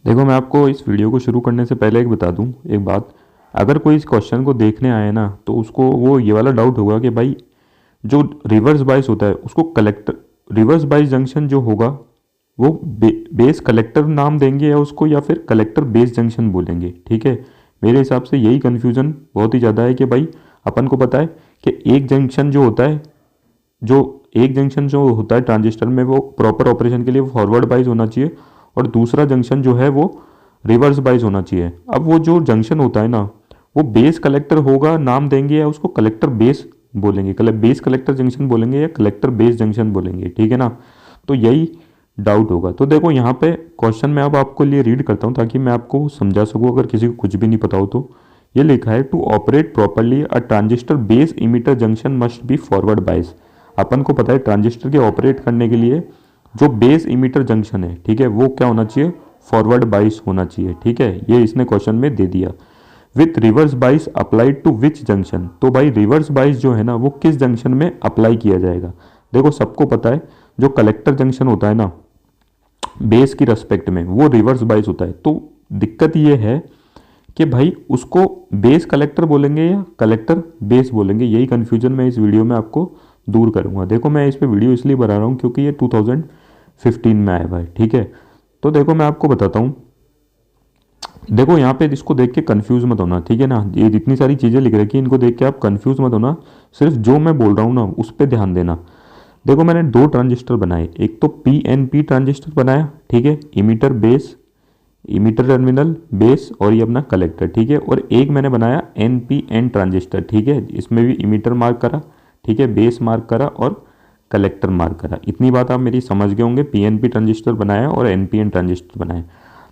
देखो, मैं आपको इस वीडियो को शुरू करने से पहले एक बता दूं एक बात। अगर कोई इस क्वेश्चन को देखने आए ना तो उसको वो ये वाला डाउट होगा कि भाई जो रिवर्स बाइस होता है उसको कलेक्टर रिवर्स बाइस जंक्शन जो होगा वो बेस कलेक्टर नाम देंगे या उसको, या फिर कलेक्टर बेस जंक्शन बोलेंगे। ठीक है, मेरे हिसाब से यही कन्फ्यूज़न बहुत ही ज़्यादा है कि भाई अपन को पता है कि एक जंक्शन जो होता है ट्रांजिस्टर में वो प्रॉपर ऑपरेशन के लिए फॉरवर्ड बाइस होना चाहिए, और दूसरा जंक्शन जो है वो रिवर्स बाइस होना चाहिए। अब वो जो जंक्शन होता है ना वो बेस कलेक्टर होगा नाम देंगे या उसको कलेक्टर बेस बोलेंगे, बेस कलेक्टर जंक्शन बोलेंगे या कलेक्टर बेस जंक्शन बोलेंगे। ठीक है ना, तो यही डाउट होगा। तो देखो यहाँ पे क्वेश्चन मैं अब आपको लिए रीड करता हूँ ताकि मैं आपको समझा सकूँ अगर किसी को कुछ भी नहीं पता हो तो। ये लिखा है, to operate properly a transistor base emitter junction must be forward bias. अपन को पता है ट्रांजिस्टर के ऑपरेट करने के लिए जो बेस इमीटर जंक्शन है, ठीक है, वो क्या होना चाहिए, फॉरवर्ड बाइस होना चाहिए। ठीक है, ये इसने क्वेश्चन में दे दिया। With reverse bias applied to which junction, तो भाई रिवर्स बाइस जो है ना वो किस जंक्शन में अप्लाई किया जाएगा। देखो सबको पता है जो कलेक्टर जंक्शन होता है ना बेस की रेस्पेक्ट में वो रिवर्स बाइस होता है। तो दिक्कत ये है कि भाई उसको बेस कलेक्टर बोलेंगे या कलेक्टर बेस बोलेंगे, यही कन्फ्यूजन मैं इस वीडियो में आपको दूर करूंगा। देखो मैं इस पे वीडियो इसलिए बना रहा हूँ क्योंकि ये 2015 में आया हुआ है। ठीक है, तो देखो मैं आपको बताता हूँ। देखो यहाँ पे इसको देख के कंफ्यूज मत होना, ठीक है ना, ये जितनी सारी चीज़ें लिख रखी है इनको देख के आप कंफ्यूज मत होना, सिर्फ जो मैं बोल रहा हूँ ना उस पर ध्यान देना। देखो मैंने दो ट्रांजिस्टर बनाए, एक तो पी एन पी ट्रांजिस्टर बनाया, ठीक है, emitter base, emitter terminal base, और ये अपना कलेक्टर। ठीक है, और एक मैंने बनाया एन पी एन ट्रांजिस्टर। ठीक है, इसमें भी इमीटर मार्क करा, ठीक है, बेस मार्क करा और कलेक्टर मार्क करा। इतनी बात आप मेरी समझ गए होंगे। पी एन पी ट्रांजिस्टर बनाया और एन पी एन ट्रांजिस्टर बनाया।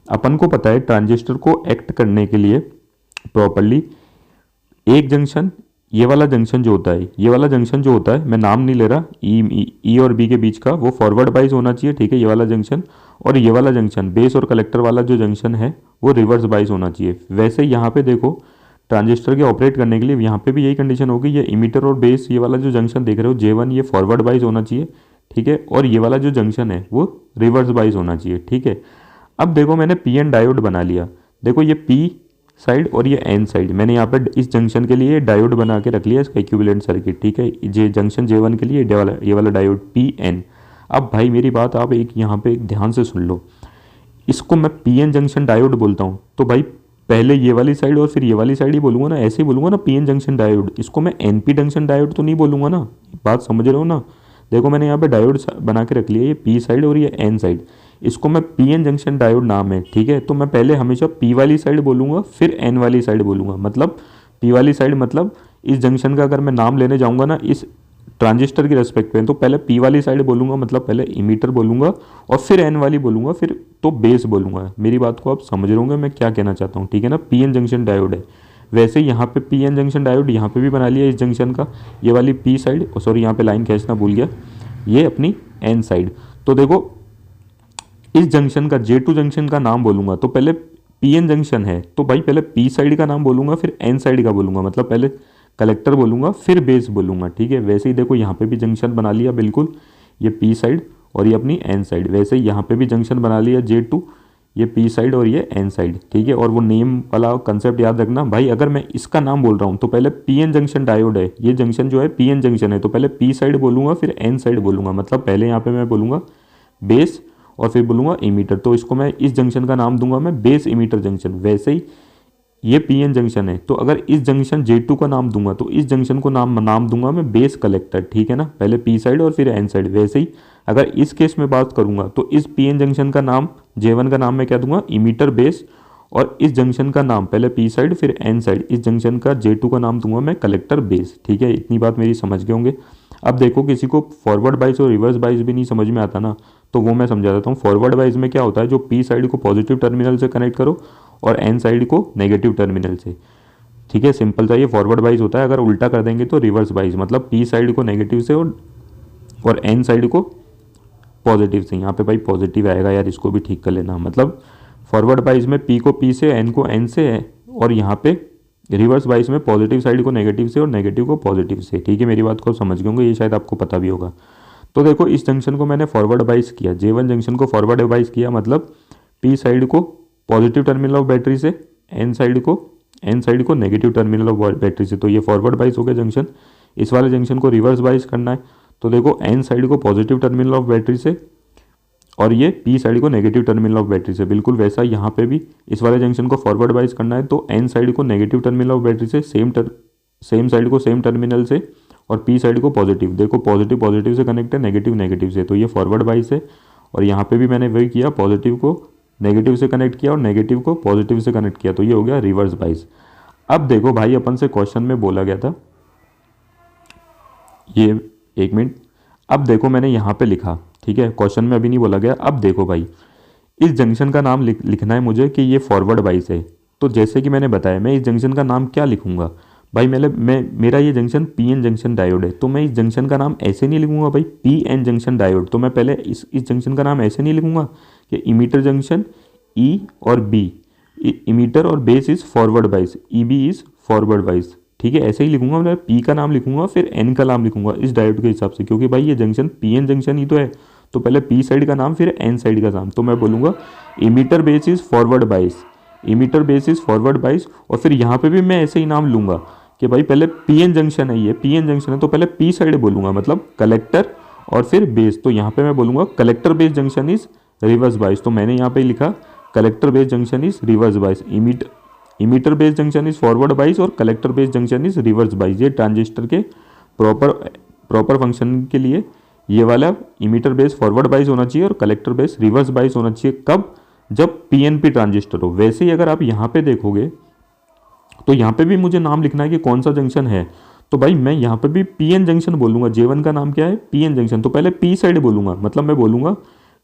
अपन को पता है ट्रांजिस्टर को एक्ट करने के लिए प्रॉपरली एक जंक्शन, ये वाला जंक्शन जो होता है, ये वाला जंक्शन जो होता है, मैं नाम नहीं ले रहा, ई और बी के बीच का, वो फॉरवर्ड बाइस होना चाहिए। ठीक है, ये वाला जंक्शन, और ये वाला जंक्शन बेस और कलेक्टर वाला जो जंक्शन है वो रिवर्स बाइस होना चाहिए। वैसे यहाँ पे देखो ट्रांजिस्टर के ऑपरेट करने के लिए यहाँ पे भी यही कंडीशन होगी, ये इमीटर और बेस, ये वाला जो जंक्शन देख रहे हो J1, ये फॉरवर्ड बाइस होना चाहिए। ठीक है, और ये वाला जो जंक्शन है वो रिवर्स बाइस होना चाहिए। ठीक है, अब देखो मैंने पी एन डायोड बना लिया। देखो ये पी साइड और ये एन साइड, मैंने यहाँ पे इस जंक्शन के लिए डायोड बना के रख लिया, इसका इक्विवेलेंट सर्किट। ठीक है, ये जंक्शन J1 के लिए ये वाला डायोड पी एन। अब भाई मेरी बात आप एक यहाँ पे एक ध्यान से सुन लो, इसको मैं पी एन जंक्शन डायोड बोलता हूँ तो भाई पहले ये वाली साइड और फिर ये वाली साइड ही बोलूँगा ना, ऐसे ही बोलूँगा ना पी एन जंक्शन डायोड। इसको मैं एन पी जंक्शन डायोड तो नहीं बोलूँगा ना, बात समझ रहे हो ना। देखो मैंने यहाँ पे डायोड बना के रख लिया, ये पी साइड और ये एन साइड, इसको मैं पी एन जंक्शन डायोड नाम है। ठीक है, तो मैं पहले हमेशा पी वाली साइड बोलूँगा फिर एन वाली साइड बोलूँगा। मतलब पी वाली साइड मतलब इस जंक्शन का अगर मैं नाम लेने जाऊँगा ना इस ट्रांजिस्टर की रेस्पेक्ट में, तो पहले पी वाली साइड बोलूँगा, मतलब पहले इमीटर बोलूँगा और फिर एन वाली बोलूँगा, फिर तो बेस बोलूँगा। मेरी बात को आप समझ रहे होंगे मैं क्या कहना चाहता हूँ। ठीक है ना, पी एन जंक्शन डायोड है। वैसे यहाँ पे पी एन जंक्शन डायोड यहाँ पे भी बना लिया इस जंक्शन का, ये वाली पी साइड, सॉरी यहाँ पे लाइन खींचना भूल गया, ये अपनी एन साइड। तो देखो इस जंक्शन का J2 जंक्शन का नाम बोलूँगा तो पहले पी एन जंक्शन है तो भाई पहले पी साइड का नाम बोलूँगा फिर एन साइड का बोलूँगा, मतलब पहले कलेक्टर बोलूँगा फिर बेस बोलूँगा। ठीक है, वैसे ही देखो यहाँ पे भी जंक्शन बना लिया बिल्कुल, ये पी साइड और ये अपनी एन साइड। वैसे ही यहाँ पे भी जंक्शन बना लिया J2, ये पी साइड और ये एन साइड। ठीक है, और वो नेम वाला कंसेप्ट याद रखना भाई, अगर मैं इसका नाम बोल रहा हूँ तो पहले पी एन जंक्शन डायोड है, ये जंक्शन जो है पी एन जंक्शन है तो पहले पी साइड बोलूँगा फिर एन साइड बोलूँगा, मतलब पहले यहाँ पे मैं बोलूँगा बेस और फिर बोलूँगा इमीटर, तो इसको मैं इस जंक्शन का नाम दूंगा मैं बेस इमीटर जंक्शन। वैसे ही ये पी एन जंक्शन है तो अगर इस जंक्शन J2 का नाम दूंगा तो इस जंक्शन को नाम दूंगा मैं बेस कलेक्टर। ठीक है ना, पहले पी साइड और फिर एन साइड। वैसे ही अगर इस केस में बात करूंगा तो इस पी एन जंक्शन का नाम J1 का नाम मैं क्या दूंगा, इमीटर बेस, और इस जंक्शन का नाम पहले पी साइड फिर एन साइड, इस जंक्शन का J2 का नाम दूंगा मैं कलेक्टर बेस। ठीक है, इतनी बात मेरी समझ गए होंगे। अब देखो किसी को फॉरवर्ड बाइस और रिवर्स बाइस भी नहीं समझ में आता ना, तो वो मैं समझा देता हूँ। फॉरवर्ड बाइस में क्या होता है, जो पी साइड को पॉजिटिव टर्मिनल से कनेक्ट करो और एन साइड को नेगेटिव टर्मिनल से। ठीक है, सिंपल सा ये फॉरवर्ड बाइस होता है। अगर उल्टा कर देंगे तो रिवर्स बाइस, मतलब पी साइड को नेगेटिव से और एन साइड को पॉजिटिव से। यहाँ पे भाई पॉजिटिव आएगा यार, इसको भी ठीक कर लेना। मतलब फॉरवर्ड बाइस में पी को पी से, एन को एन से है, और यहाँ पे रिवर्स बाइस में पॉजिटिव साइड को नेगेटिव से और नेगेटिव को पॉजिटिव से। ठीक है, मेरी बात को समझ गए होंगे, ये शायद आपको पता भी होगा। तो देखो इस जंक्शन को मैंने फॉरवर्ड बाइस किया, J1 जंक्शन को फॉरवर्ड बाइस किया, मतलब पी साइड को पॉजिटिव टर्मिनल ऑफ बैटरी से एन साइड को नेगेटिव टर्मिनल ऑफ बैटरी से। तो ये फॉरवर्ड बाइस हो गया जंक्शन। इस वाले जंक्शन को रिवर्स बाइस करना है, तो देखो एन साइड को पॉजिटिव टर्मिनल ऑफ बैटरी से और ये पी साइड को नेगेटिव टर्मिनल ऑफ बैटरी से। बिल्कुल वैसा यहाँ पे भी इस वाले जंक्शन को फॉरवर्ड बाइस करना है, तो एन साइड को नेगेटिव टर्मिनल ऑफ बैटरी से, सेम साइड को सेम टर्मिनल से, और पी साइड को पॉजिटिव। देखो पॉजिटिव पॉजिटिव से कनेक्ट है, नेगेटिव नेगेटिव से, तो ये फॉरवर्ड बाइस है। और यहाँ पे भी मैंने वही किया, पॉजिटिव को नेगेटिव से कनेक्ट किया और नेगेटिव को पॉजिटिव से कनेक्ट किया, तो ये हो गया रिवर्स बाइस। अब देखो भाई, अपन से क्वेश्चन में बोला गया था ये, एक मिनट, अब देखो मैंने यहाँ पे लिखा, ठीक है, क्वेश्चन में अभी नहीं बोला गया। अब देखो भाई, इस जंक्शन का नाम लिखना है मुझे कि ये फॉरवर्ड बाइस है। तो जैसे कि मैंने बताया, मैं इस जंक्शन का नाम क्या लिखूंगा भाई, मेरा ये junction P N junction diode है, तो मैं इस जंक्शन का नाम ऐसे नहीं लिखूंगा भाई, पी एन जंक्शन डायोड। तो मैं पहले इस जंक्शन का नाम ऐसे नहीं लिखूंगा कि इमीटर जंक्शन ई और बी, इमीटर और base is forward bias, E B is forward बाइस, ठीक है, ऐसे ही लिखूंगा। मैं पी का नाम लिखूंगा फिर एन का नाम लिखूंगा इस डायोड के हिसाब से, क्योंकि भाई ये जंक्शन पी एन जंक्शन ही तो है। तो पहले पी साइड का नाम फिर एन साइड का नाम, तो मैं बोलूँगा इमीटर बेस इज फॉरवर्ड बाइस, emitter base is forward bias. और फिर यहाँ पे भी मैं ऐसे ही नाम लूँगा कि भाई पहले पी एन जंक्शन है, ये पी एन जंक्शन है, तो पहले पी साइड बोलूँगा, मतलब कलेक्टर और फिर बेस। तो यहाँ पे मैं बोलूँगा collector base junction is reverse bias, तो मैंने यहाँ पे लिखा collector base junction is reverse bias, emitter base junction is forward bias और collector base junction is reverse bias. ये ट्रांजिस्टर के प्रॉपर फंक्शन के लिए ये वाला इमीटर बेस फॉरवर्ड बाइस होना चाहिए और कलेक्टर बेस रिवर्स बाइस होना चाहिए। कब? जब पीएनपी ट्रांजिस्टर हो। वैसे ही अगर आप यहाँ पे देखोगे तो यहाँ पे भी मुझे नाम लिखना है कि कौन सा जंक्शन है। तो भाई मैं यहाँ पे भी पीएन जंक्शन बोलूँगा, J1 का नाम क्या है, पीएन जंक्शन। तो पहले पी साइड बोलूँगा, मतलब मैं बोलूँगा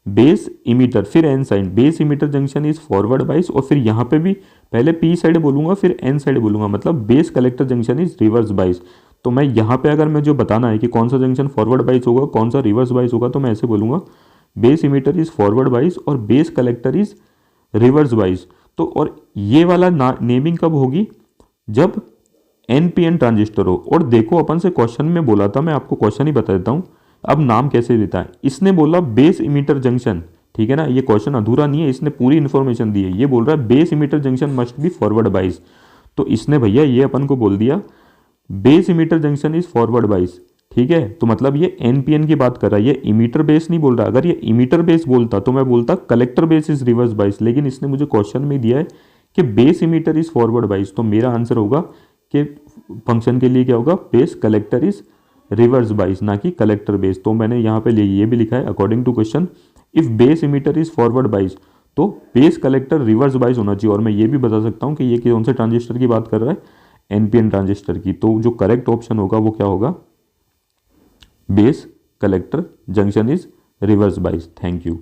बेस इमीटर फिर N side, base emitter junction is forward bias. और फिर यहाँ पे भी पहले पी साइड बोलूँगा फिर एन साइड बोलूँगा, मतलब base collector junction is reverse bias. तो मैं यहाँ पे अगर मैं जो बताना है कि कौन सा जंक्शन फॉरवर्ड बाइस होगा कौन सा रिवर्स बाइस होगा, तो मैं ऐसे बोलूँगा base emitter is forward bias और base collector is reverse bias. तो और ये वाला नेमिंग कब होगी, जब एनपीएन ट्रांजिस्टर हो। और देखो अपन से क्वेश्चन में बोला था, मैं आपको क्वेश्चन ही बता देता हूँ अब नाम कैसे देता है। इसने बोला बेस इमीटर जंक्शन, ठीक है ना, ये क्वेश्चन अधूरा नहीं है, इसने पूरी इन्फॉर्मेशन दी है। ये बोल रहा है base emitter junction must be forward bias, तो इसने भैया ये अपन को बोल दिया base emitter junction is forward बाइस, ठीक है। तो मतलब ये एनपीएन की बात कर रहा है, ये इमीटर बेस नहीं बोल रहा। अगर ये इमीटर बेस बोलता तो मैं बोलता कलेक्टर बेस इज रिवर्स बाइस, लेकिन इसने मुझे क्वेश्चन में दिया है कि base emitter is forward bias, तो मेरा आंसर होगा कि फंक्शन के लिए क्या होगा, बेस कलेक्टर इज रिवर्स बाइस, ना कि कलेक्टर बेस। तो मैंने यहाँ पे ये भी लिखा है according to question if base emitter is forward bias तो बेस कलेक्टर रिवर्स बाइस होना चाहिए। और मैं ये भी बता सकता हूँ कि ये कौन से ट्रांजिस्टर की बात कर रहा है, एनपीएन ट्रांजिस्टर की। तो जो करेक्ट ऑप्शन होगा वो क्या होगा, base collector junction is reverse बाइस। Thank you.